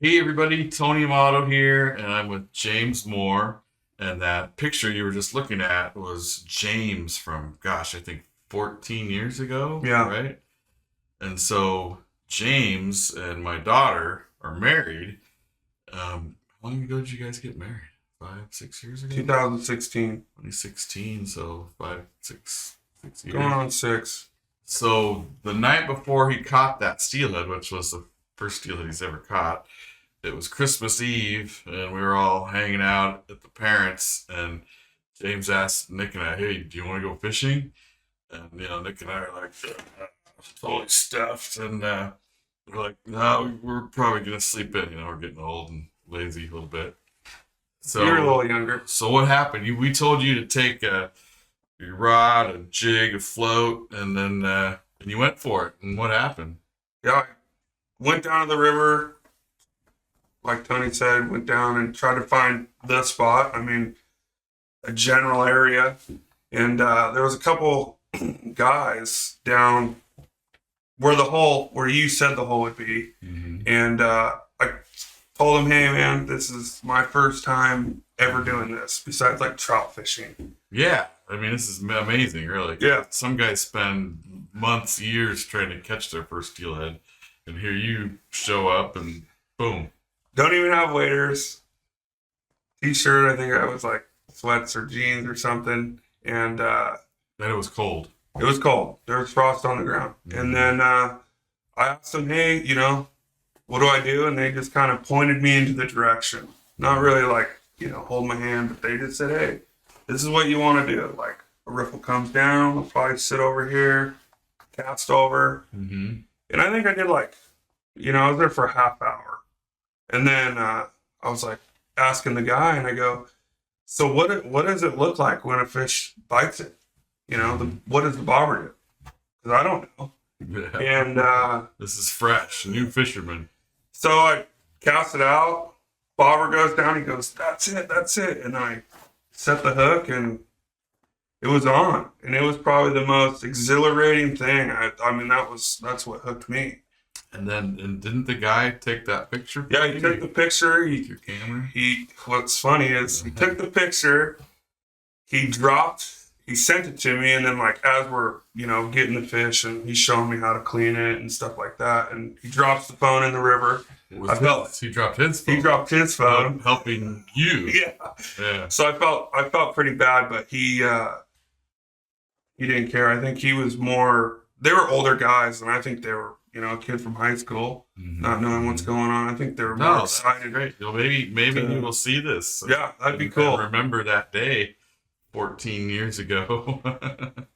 Hey everybody, Tony Amato here, and I'm with James Moore. And that picture you were just looking at was James from, gosh, I think 14 years ago, Yeah, right? And so James and my daughter are married. How long ago did you guys get married? 5, 6 years ago? 2016. 2016, so 5, 6 years. Going on 6. So the night before he caught that steelhead, which was the first steelhead he's ever caught, it was Christmas Eve, and we were all hanging out at the parents. And James asked Nick and I, "Hey, do you want to go fishing?" And Nick and I are like, totally stuffed, and we're like, "No, we're probably gonna sleep in. We're getting old and lazy a little bit." You're a So, little younger. so what happened? We told you to take your rod, a jig, a float, and then and you went for it. And what happened? Yeah, I went down to the river, like Tony said, went down and tried to find the spot. I mean, a general area. And there was a couple guys down where you said the hole would be. Mm-hmm. And I told them, hey, man, this is my first time ever doing this, besides like trout fishing. Yeah, I mean, this is amazing, really. Yeah. Some guys spend months, years trying to catch their first steelhead, and here you show up and boom. Don't even have waders. T-shirt, I think I was like sweats or jeans or something. And Then it was cold. it was cold. There was frost on the ground. And then I asked them, hey, what do I do? And they just kind of pointed me into the direction. Not really like, hold my hand, but they just said, hey, this is what you want to do. Like a riffle comes down, I'll probably sit over here, cast over. Mm-hmm. And I think I did I was there for a half hour. And then I was like asking the guy, and I go, so what does it look like when a fish bites it? What does the bobber do? Because I don't know. Yeah. And This is fresh, new fisherman. so I cast it out. Bobber goes down. He goes, that's it. And I set the hook, and it was on. And it was probably the most exhilarating thing. I mean, that's what hooked me. And didn't the guy take that picture? Yeah, he took the picture. with your camera. What's funny is he took the picture, he sent it to me, and then like as we're, getting the fish, and he's showing me how to clean it and stuff like that, and he drops the phone in the river. He dropped his phone. He dropped his phone. Helping you. Yeah. Yeah. So I felt pretty bad, but he didn't care. I think he was more. They were older guys, and I think they were, a kid from high school, Mhm. not knowing what's going on. I think they were No, more that's excited. great. Maybe you will see this. Yeah, that'd be And cool. remember that day 14 years ago.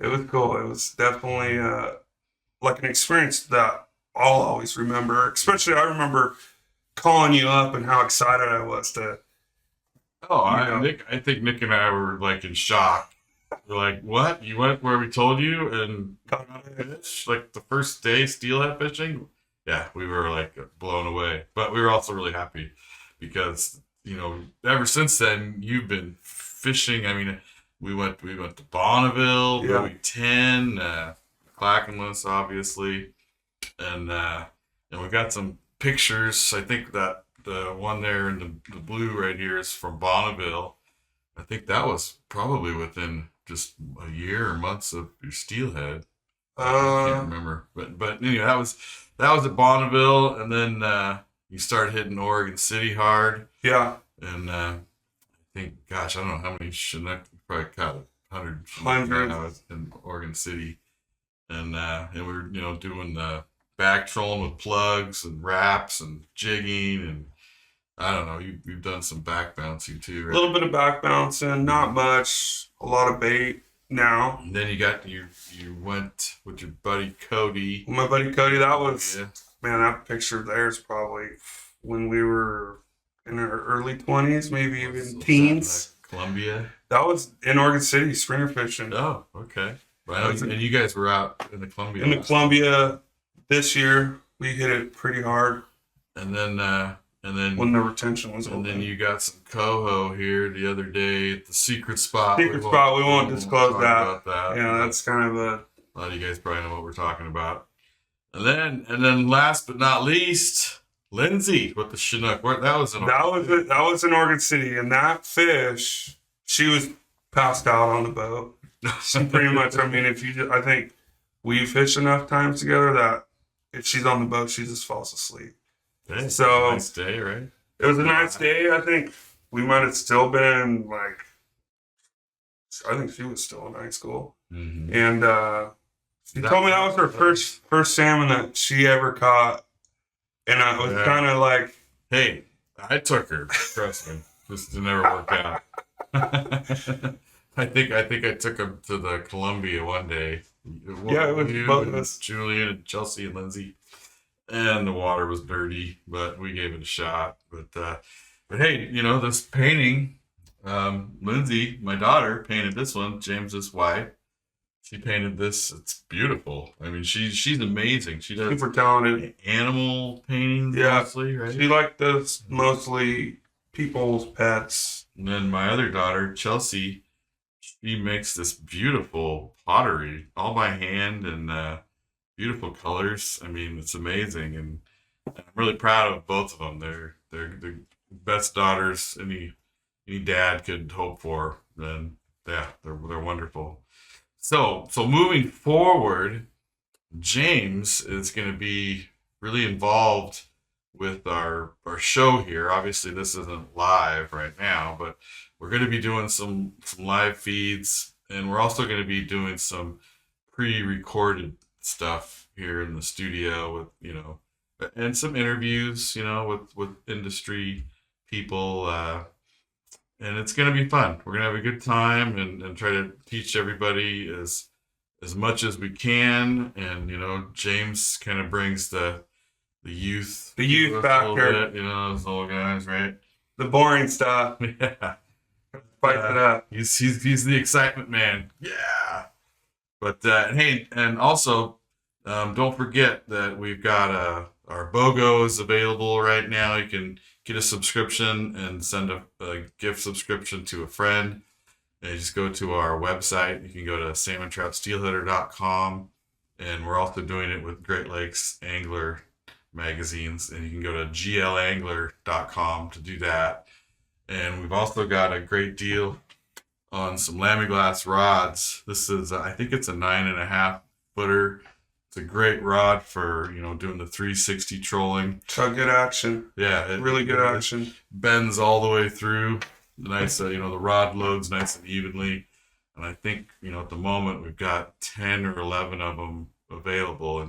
It was cool. It was definitely like an experience that I'll always remember. Especially, I remember calling you up and how excited I was to. I think Nick and I were like in shock. We're like, what? You went where we told you and fish? Like the first day steelhead fishing? Yeah, we were like blown away. But we were also really happy because, ever since then you've been fishing. I mean, we went to Bonneville, Yeah. Bowie 10, Clackamas, obviously. And we got some pictures. I think that the one there in the blue right here is from Bonneville. I think that was probably within just a year or months of your steelhead. I can't remember, but anyway, that was at Bonneville, and then you started hitting Oregon City hard, Yeah, and I think, gosh, I don't know how many Chinook. You probably caught 100 Hundreds. now in Oregon City, and we were doing back trolling with plugs and wraps and jigging, and I don't know. You've done some back bouncing too, a right? little bit of back bouncing, not much. A lot of bait now. And then you went with your buddy Cody. My buddy Cody, that was Yeah. man. That picture there is probably when we were in our early 20s, maybe even Was that teens. Columbia. That was in Oregon City, springer fishing. Oh, okay. Right. And you guys were out in the Columbia. In the last Columbia this year, we hit it pretty hard time. And then when the retention was and open. then you got some coho here the other day at the secret spot. Secret spot, we won't disclose talk that. about that. Yeah, that's kind of a A lot of you guys probably know what we're talking about. And then last but not least, Lindsay with the Chinook. That was an That was in Oregon City, and that fish, she was passed out on the boat. She pretty much. I mean, I think we fished enough times together that if she's on the boat, she just falls asleep. Hey, So- nice day, right? It was a nice day. I think we might have still been like. I think she was still in high school, Mm-hmm. and she told me that was her first salmon that she ever caught, and I was Yeah. kind of like, Hey, I took her. Trust me, just never worked out. I think I took him to the Columbia one day. Yeah, it was You both of and us. Julian and Chelsea and Lindsay, and the water was dirty, but we gave it a shot. But hey, this painting. Lindsay, my daughter, painted this one. James's wife. She painted this. It's beautiful. I mean, she's amazing. She does super talented. animal paintings Yeah. mostly, right? She liked this mostly people's pets. And then my other daughter, Chelsea, she makes this beautiful pottery all by hand and beautiful colors. I mean, it's amazing, and I'm really proud of both of them. They're the best daughters any dad could hope for. And yeah, they're wonderful. So moving forward, James is going to be really involved with our show here. Obviously, this isn't live right now, but we're going to be doing some live feeds, and we're also going to be doing some pre-recorded stuff here in the studio with and some interviews, with industry people, and it's going to be fun. We're going to have a good time and try to teach everybody as much as we can. And James kind of brings the youth The youth to us a factor. little bit, those old guys, right? The boring stuff. Yeah. Spice it up. He's the excitement man. Yeah. But hey, and also don't forget that we've got our BOGO is available right now. You can get a subscription and send a gift subscription to a friend. And you just go to our website. You can go to salmontroutsteelheader.com, and we're also doing it with Great Lakes Angler magazines, and you can go to glangler.com to do that. And we've also got a great deal on some Lamiglass rods. This is, I think it's a 9.5 footer. It's a great rod for, doing the 360 trolling. Chug good action. Yeah. Really good it action. bends all the way through. Nice, the rod loads nice and evenly. And I think, at the moment we've got 10 or 11 of them available.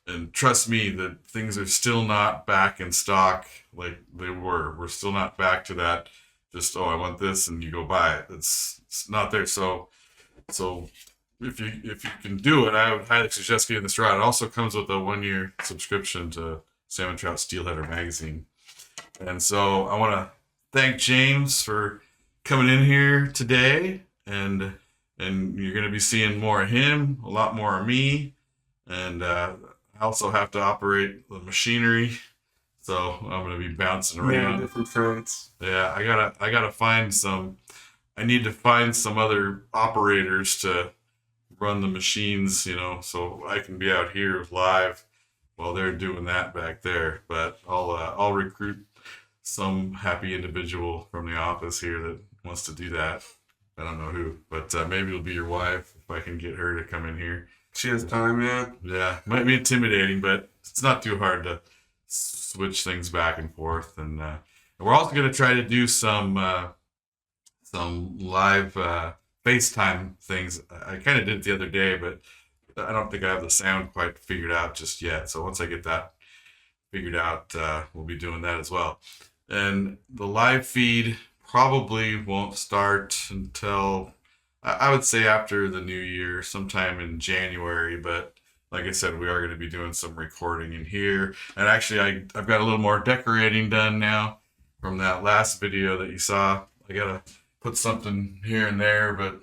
And trust me, that things are still not back in stock like they were. We're still not back to that. Just I want this, and you go buy it. It's not there. So if you can do it, I would highly suggest getting this rod. It also comes with a 1-year subscription to Salmon Trout Steelheader magazine. And so I want to thank James for coming in here today, and you're going to be seeing more of him, a lot more of me, and I also have to operate the machinery, so I'm going to be bouncing Many around. different trades. Yeah, I gotta find some. I need to find some other operators to run the machines, so I can be out here live while they're doing that back there. But I'll recruit some happy individual from the office here that wants to do that. I don't know who, but maybe it'll be your wife if I can get her to come in here. She has time, yeah. Yeah, might be intimidating, but it's not too hard to switch things back and forth. And we're also going to try to do some live FaceTime things. I kind of did it the other day, but I don't think I have the sound quite figured out just yet. So once I get that figured out, we'll be doing that as well. And the live feed probably won't start until I would say after the new year, sometime in January. But like I said, we are going to be doing some recording in here. And actually, I've got a little more decorating done now from that last video that you saw. I got to put something here and there, but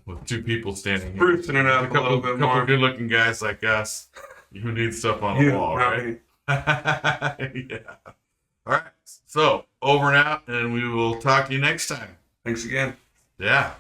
with two people standing here. Sprucing it up a little bit couple more. good looking guys like us who need stuff on the Yeah, wall, not right? me. Yeah. All right. So over and out, and we will talk to you next time. Thanks again. Yeah.